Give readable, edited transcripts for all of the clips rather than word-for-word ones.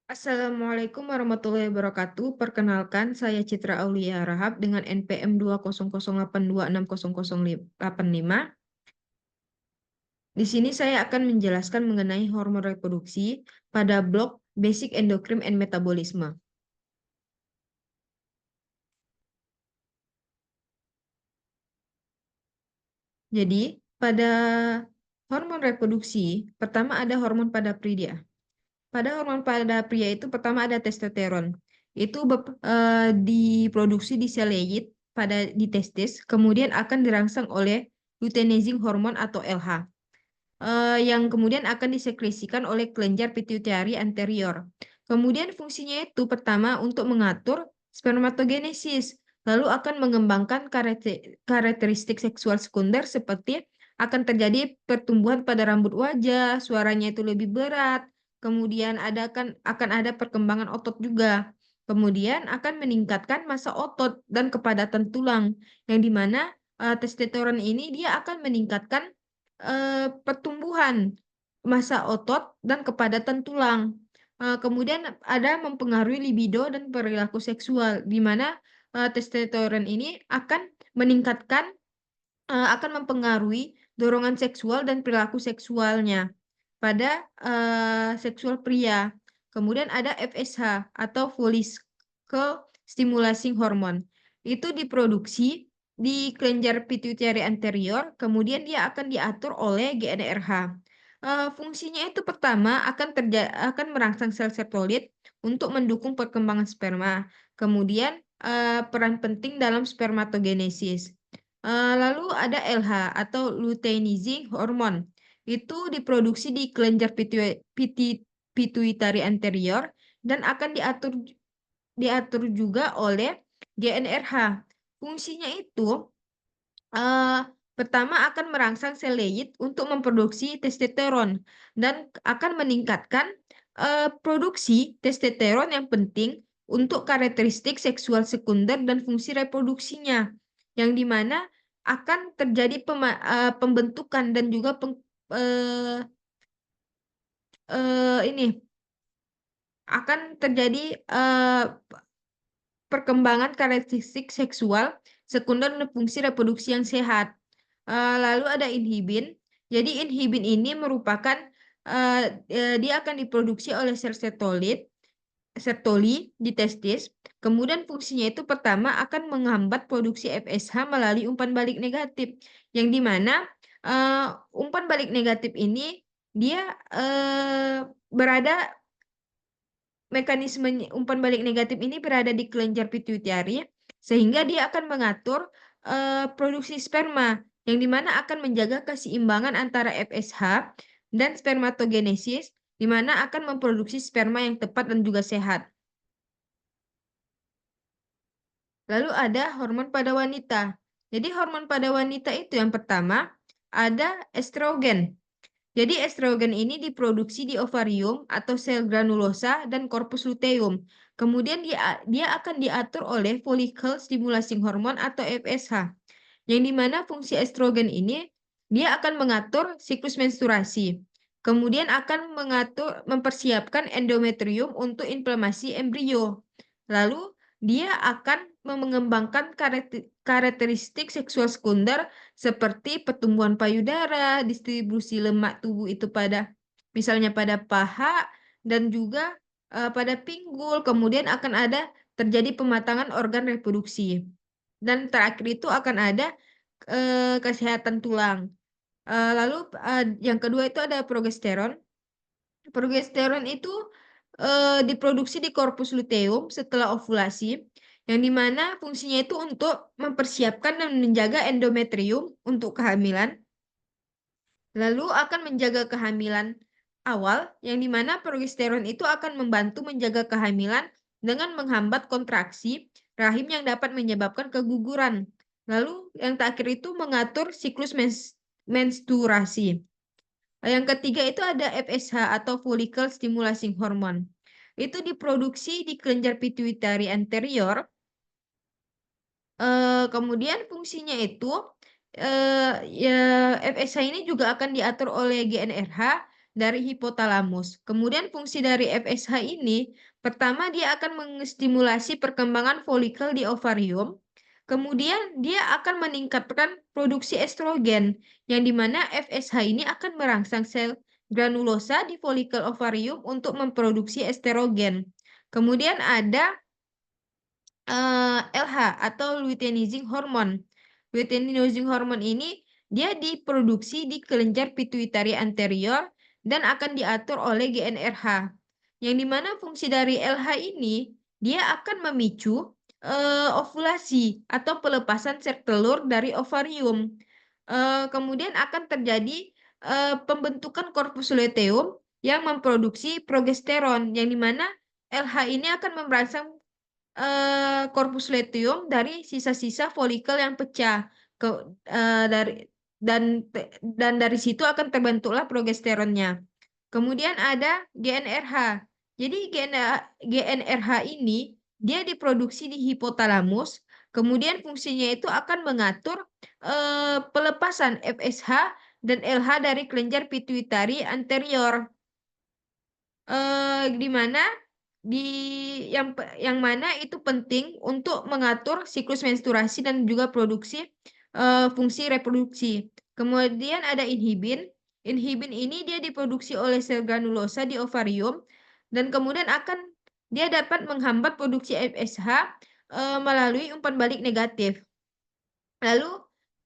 Assalamualaikum warahmatullahi wabarakatuh. Perkenalkan, saya Citra Aulia Rahab dengan NPM 20082600085. Di sini saya akan menjelaskan mengenai hormon reproduksi pada blok Basic Endocrine and Metabolism. Jadi, pada hormon reproduksi, pertama ada hormon pada pria. Pada hormon pada pria itu pertama ada testosteron. Itu diproduksi di sel Leydig di testis, kemudian akan dirangsang oleh luteinizing hormon atau LH, yang kemudian akan disekresikan oleh kelenjar pituitari anterior. Kemudian fungsinya itu pertama untuk mengatur spermatogenesis, lalu akan mengembangkan karakteristik seksual sekunder seperti akan terjadi pertumbuhan pada rambut wajah, suaranya itu lebih berat, kemudian akan ada perkembangan otot juga. Kemudian akan meningkatkan massa otot dan kepadatan tulang, yang dimana testosteron ini dia akan meningkatkan pertumbuhan massa otot dan kepadatan tulang. Kemudian ada mempengaruhi libido dan perilaku seksual, di mana testosteron ini akan mempengaruhi dorongan seksual dan perilaku seksualnya pada seksual pria. Kemudian ada FSH atau follicle stimulating hormone. Itu diproduksi di kelenjar pituitari anterior, kemudian dia akan diatur oleh GnRH. Fungsinya itu pertama akan merangsang sel sertolit untuk mendukung perkembangan sperma. Kemudian peran penting dalam spermatogenesis. Lalu ada LH atau luteinizing hormone. Itu diproduksi di kelenjar pituitari anterior dan akan diatur juga oleh GnRH. Fungsinya itu eh, pertama akan merangsang sel Leydig untuk memproduksi testosteron dan akan meningkatkan produksi testosteron yang penting untuk karakteristik seksual sekunder dan fungsi reproduksinya, yang dimana akan terjadi pembentukan dan juga eh, ini akan terjadi perkembangan karakteristik seksual sekunder dan fungsi reproduksi yang sehat. Lalu ada inhibin. Jadi inhibin ini merupakan dia akan diproduksi oleh sel sertoli di testis. Kemudian fungsinya itu pertama akan menghambat produksi FSH melalui umpan balik negatif, yang dimana umpan balik negatif ini dia berada mekanisme umpan balik negatif ini berada di kelenjar pituitari, sehingga dia akan mengatur produksi sperma, yang dimana akan menjaga keseimbangan antara FSH dan spermatogenesis, di mana akan memproduksi sperma yang tepat dan juga sehat. Lalu ada hormon pada wanita. Jadi hormon pada wanita itu yang pertama ada estrogen. Jadi estrogen ini diproduksi di ovarium atau sel granulosa dan corpus luteum. Kemudian dia akan diatur oleh follicle stimulating hormone atau FSH. Yang dimana fungsi estrogen ini dia akan mengatur siklus menstruasi. Kemudian akan mempersiapkan endometrium untuk inflamasi embrio. Lalu dia akan mengembangkan karakteristik seksual sekunder seperti pertumbuhan payudara, distribusi lemak tubuh itu misalnya pada paha dan juga pada pinggul. Kemudian akan ada terjadi pematangan organ reproduksi. Dan terakhir itu akan ada kesehatan tulang. Lalu yang kedua itu ada progesteron. Progesteron itu diproduksi di korpus luteum setelah ovulasi, yang dimana fungsinya itu untuk mempersiapkan dan menjaga endometrium untuk kehamilan, lalu akan menjaga kehamilan awal, yang dimana progesteron itu akan membantu menjaga kehamilan dengan menghambat kontraksi rahim yang dapat menyebabkan keguguran. Lalu yang terakhir itu mengatur siklus menstruasi. Yang ketiga itu ada FSH atau follicle stimulating hormone. Itu diproduksi di kelenjar pituitari anterior. Kemudian fungsinya itu ya FSH ini juga akan diatur oleh GnRH dari hipotalamus. Kemudian fungsi dari FSH ini, pertama dia akan menstimulasi perkembangan folikel di ovarium. Kemudian dia akan meningkatkan produksi estrogen, yang dimana FSH ini akan merangsang sel granulosa di folikel ovarium untuk memproduksi estrogen. Kemudian ada LH atau luteinizing hormone. Luteinizing hormone ini dia diproduksi di kelenjar pituitari anterior dan akan diatur oleh GnRH. Yang dimana fungsi dari LH ini dia akan memicu ovulasi atau pelepasan sel telur dari ovarium. Kemudian akan terjadi pembentukan korpus luteum yang memproduksi progesteron, yang dimana LH ini akan merangsang korpus luteum dari sisa-sisa folikel yang pecah ke dari dan dari situ akan terbentuklah progesteronnya. Kemudian ada GnRH. Jadi GnRH ini dia diproduksi di hipotalamus. Kemudian fungsinya itu akan mengatur pelepasan FSH dan LH dari kelenjar pituitari anterior. Di mana yang mana itu penting untuk mengatur siklus menstruasi dan juga produksi fungsi reproduksi. Kemudian ada inhibin. Inhibin ini dia diproduksi oleh sel granulosa di ovarium dan kemudian dia dapat menghambat produksi FSH melalui umpan balik negatif. Lalu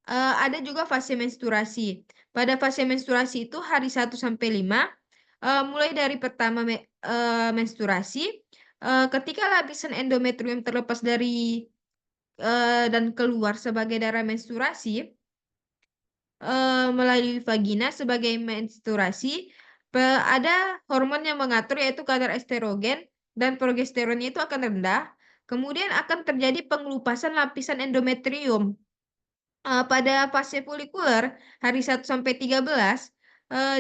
ada juga fase menstruasi. Pada fase menstruasi itu hari 1 sampai 5, mulai dari pertama menstruasi, ketika lapisan endometrium terlepas dari dan keluar sebagai darah menstruasi melalui vagina sebagai menstruasi, ada hormon yang mengatur yaitu kadar estrogen dan progesteronnya itu akan rendah. Kemudian akan terjadi pengelupasan lapisan endometrium. Pada fase folikuler hari 1 sampai 13,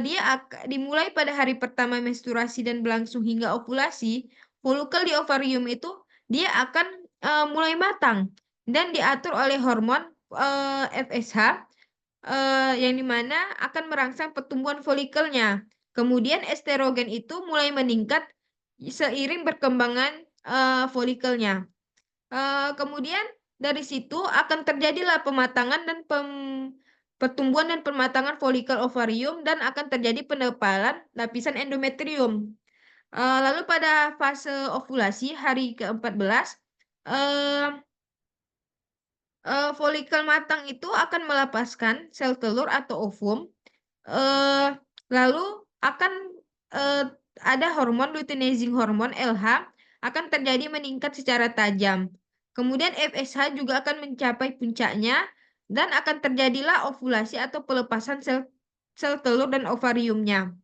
dia dimulai pada hari pertama menstruasi dan berlangsung hingga ovulasi. Folikel di ovarium itu dia akan mulai matang dan diatur oleh hormon FSH yang dimana akan merangsang pertumbuhan folikelnya. Kemudian estrogen itu mulai meningkat seiring perkembangan folikelnya. Kemudian dari situ akan terjadilah pematangan dan pertumbuhan dan pematangan folikel ovarium dan akan terjadi penebalan lapisan endometrium. Lalu pada fase ovulasi hari ke-14, eh, folikel matang itu akan melepaskan sel telur atau ovum. Eh, Lalu akan eh, ada hormon luteinizing hormone LH akan terjadi meningkat secara tajam. Kemudian FSH juga akan mencapai puncaknya dan akan terjadilah ovulasi atau pelepasan sel telur dan ovariumnya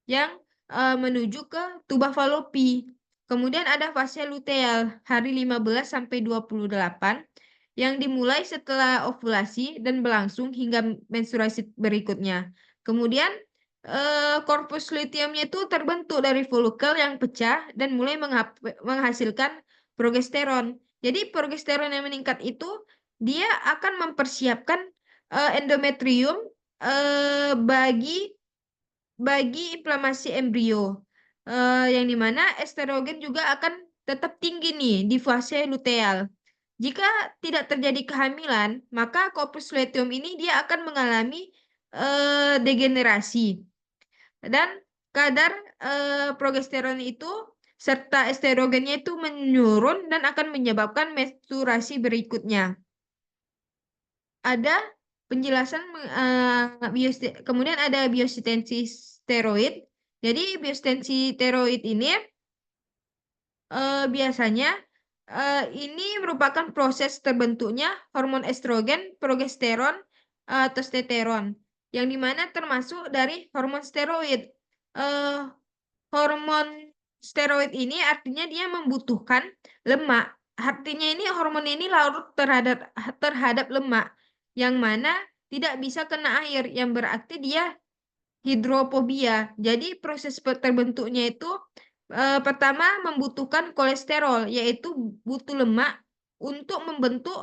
yang menuju ke tuba falopi. Kemudian ada fase luteal hari 15 sampai 28 yang dimulai setelah ovulasi dan berlangsung hingga menstruasi berikutnya. Kemudian korpus luteumnya itu terbentuk dari folikel yang pecah dan mulai menghasilkan progesteron. Jadi progesteron yang meningkat itu dia akan mempersiapkan endometrium bagi inflamasi embrio, yang dimana estrogen juga akan tetap tinggi nih di fase luteal. Jika tidak terjadi kehamilan, maka corpus luteum ini dia akan mengalami degenerasi dan kadar progesteron itu serta estrogennya itu menurun dan akan menyebabkan menstruasi berikutnya. Ada penjelasan kemudian ada biostensi steroid. Jadi biostensi steroid ini biasanya ini merupakan proses terbentuknya hormon estrogen, progesteron, testosteron, yang dimana termasuk dari hormon steroid. Eh, Hormon steroid ini artinya dia membutuhkan lemak. Artinya ini hormon ini larut terhadap lemak, yang mana tidak bisa kena air, yang berarti dia hidrofobia. Jadi proses terbentuknya itu pertama membutuhkan kolesterol, yaitu butuh lemak untuk membentuk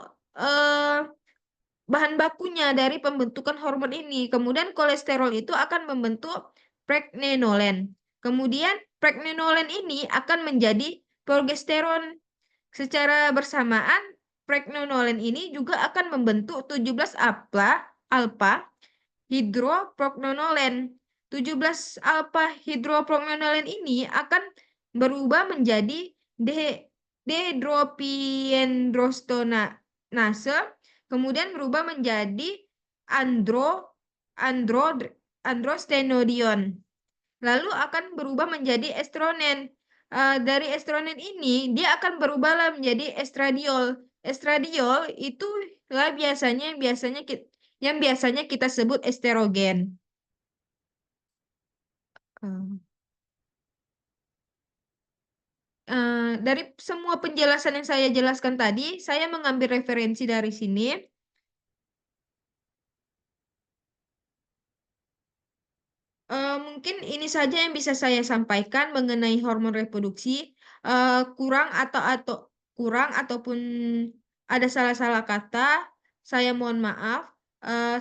bahan bakunya dari pembentukan hormon ini. Kemudian kolesterol itu akan membentuk pregnenolen. Kemudian pregnenolen ini akan menjadi progesteron. Secara bersamaan, pregnenolen ini juga akan membentuk 17 alpha hidroprognolen. 17 alpha hidroprognolen ini akan berubah menjadi dehydropiendrostenase, kemudian berubah menjadi andro andro androstenodion. Lalu akan berubah menjadi estrogen. Dari estrogen ini dia akan berubah menjadi estradiol. Estradiol itu lah yang biasanya kita sebut estrogen. Dari semua penjelasan yang saya jelaskan tadi, saya mengambil referensi dari sini. Mungkin ini saja yang bisa saya sampaikan mengenai hormon reproduksi. Kurang ataupun ada salah-salah kata, saya mohon maaf.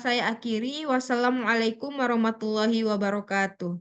Saya akhiri. Wassalamualaikum warahmatullahi wabarakatuh.